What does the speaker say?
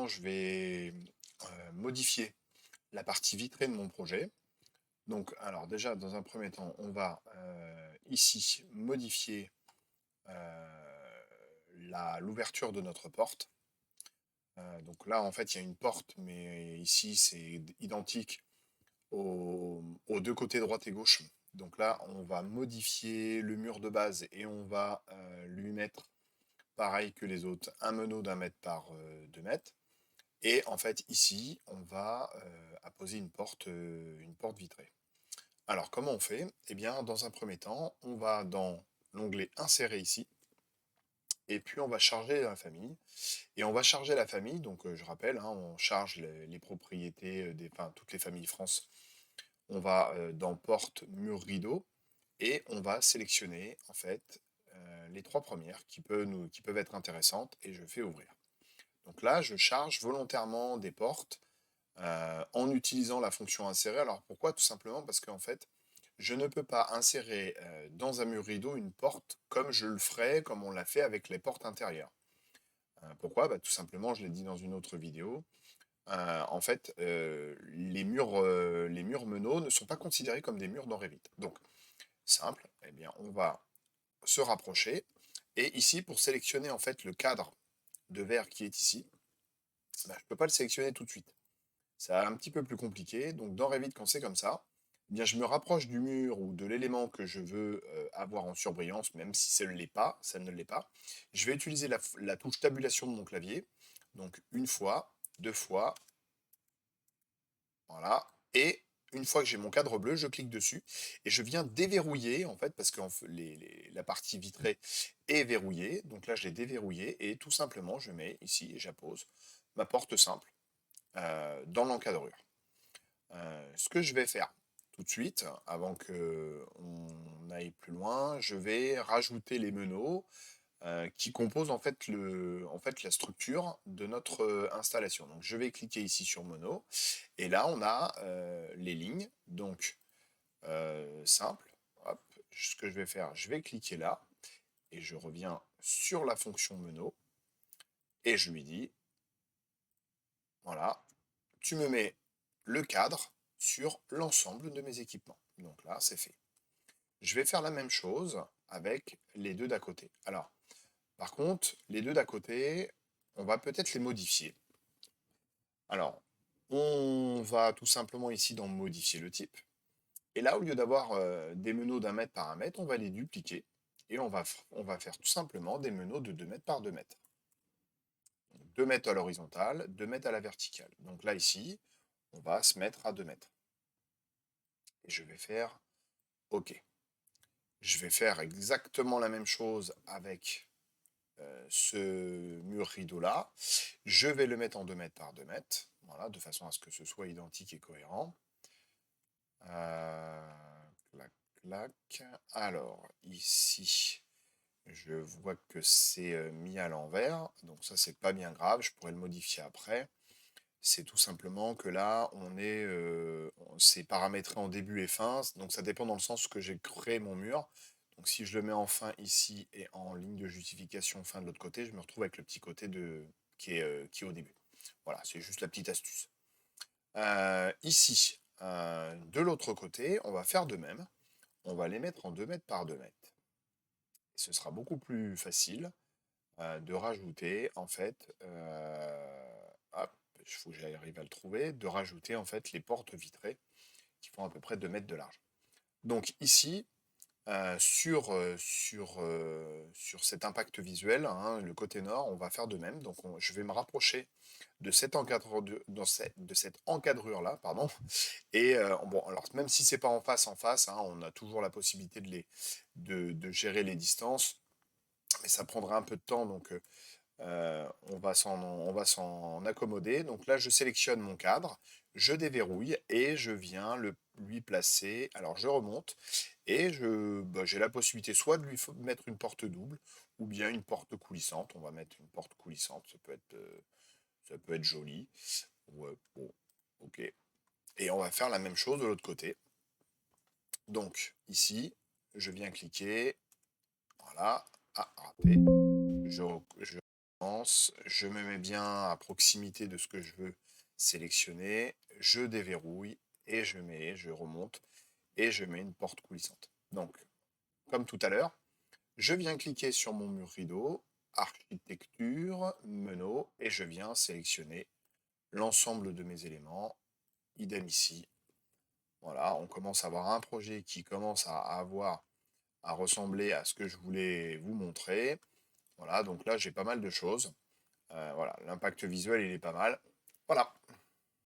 maintenant, je vais modifier la partie vitrée de mon projet. Donc, alors déjà, dans un premier temps, on va ici modifier l'ouverture de notre porte. Donc là, en fait, il y a une porte, mais ici, c'est identique aux deux côtés droite et gauche. Donc là, on va modifier le mur de base et on va lui mettre, pareil que les autres, un meneau d'1 mètre par 2 mètres. Et en fait, ici, on va apposer une porte vitrée. Alors, comment on fait? Eh bien, dans un premier temps, on va dans l'onglet Insérer ici, et puis on va charger la famille. Et on va charger la famille, donc je rappelle, hein, on charge les propriétés, enfin, toutes les familles France. On va dans Porte, Mur, Rideau, et on va sélectionner, en fait, les trois premières qui peuvent être intéressantes, et je fais ouvrir. Donc là, je charge volontairement des portes en utilisant la fonction insérer. Alors pourquoi? Tout simplement parce qu'en fait, je ne peux pas insérer dans un mur rideau une porte comme je le ferais, comme on l'a fait avec les portes intérieures. Pourquoi? Bah, tout simplement, je l'ai dit dans une autre vidéo, en fait, les murs meneaux ne sont pas considérés comme des murs dans Revit. Donc, simple, eh bien, on va se rapprocher. Et ici, pour sélectionner en fait le cadre de verre qui est ici, bah, je ne peux pas le sélectionner tout de suite. C'est un petit peu plus compliqué. Donc dans Revit, quand c'est comme ça, eh bien, je me rapproche du mur ou de l'élément que je veux avoir en surbrillance, même si ça ne l'est pas. Je vais utiliser la touche tabulation de mon clavier. Donc une fois, deux fois, voilà. Et une fois que j'ai mon cadre bleu, je clique dessus et je viens déverrouiller, en fait, parce que la partie vitrée est verrouillée. Donc là, je l'ai déverrouillé et tout simplement, je mets ici et j'appose ma porte simple dans l'encadrure. Ce que je vais faire tout de suite, avant qu'on aille plus loin, je vais rajouter les meneaux qui composent en fait la structure de notre installation. Donc je vais cliquer ici sur meneaux et là on a les lignes. Donc simple, hop, ce que je vais faire, je vais cliquer là et je reviens sur la fonction meneaux et je lui dis voilà, tu me mets le cadre sur l'ensemble de mes équipements. Donc là, c'est fait. Je vais faire la même chose avec les deux d'à côté. Alors, par contre, les deux d'à côté, on va peut-être les modifier. Alors, on va tout simplement ici dans modifier le type. Et là, au lieu d'avoir des meneaux d'1 mètre par 1 mètre, on va les dupliquer. Et on va faire tout simplement des meneaux de 2 mètres par 2 mètres. 2 mètres à l'horizontale, 2 mètres à la verticale. Donc là, ici, on va se mettre à 2 mètres. Et je vais faire OK. Je vais faire exactement la même chose avec ce mur rideau-là. Je vais le mettre en 2 mètres par 2 mètres, voilà, de façon à ce que ce soit identique et cohérent. Clac, clac. Alors, ici, je vois que c'est mis à l'envers, donc ça, c'est pas bien grave, je pourrais le modifier après. C'est tout simplement que là, c'est paramétré en début et fin, donc ça dépend dans le sens que j'ai créé mon mur. Donc si je le mets en fin ici et en ligne de justification fin de l'autre côté, je me retrouve avec le petit côté qui est au début. Voilà, c'est juste la petite astuce. Ici, de l'autre côté, on va faire de même. On va les mettre en 2 mètres par 2 mètres. Et ce sera beaucoup plus facile de rajouter, en fait, hop, il faut que j'arrive à le trouver, de rajouter en fait les portes vitrées qui font à peu près 2 mètres de large. Donc ici, sur cet impact visuel, hein, le côté nord, on va faire de même. Donc je vais me rapprocher de cette encadrure-là, pardon. Et bon, alors même si c'est pas en face, hein, on a toujours la possibilité de gérer les distances, mais ça prendra un peu de temps, donc on va s'en accommoder. Donc là, je sélectionne mon cadre, je déverrouille et je viens lui placer. Alors je remonte et j'ai la possibilité soit de mettre une porte double ou bien une porte coulissante. On va mettre une porte coulissante, ça peut être joli. Ouais, bon, ok. Et on va faire la même chose de l'autre côté. Donc ici, je viens cliquer. Voilà. Ah, raté. Je je me mets bien à proximité de ce que je veux sélectionner, je déverrouille et je remonte et je mets une porte coulissante. Donc, comme tout à l'heure, je viens cliquer sur mon mur rideau, architecture, meneau, et je viens sélectionner l'ensemble de mes éléments. Idem ici. Voilà, on commence à avoir un projet qui commence à ressembler à ce que je voulais vous montrer. Voilà, donc là j'ai pas mal de choses. Voilà, l'impact visuel il est pas mal. Voilà.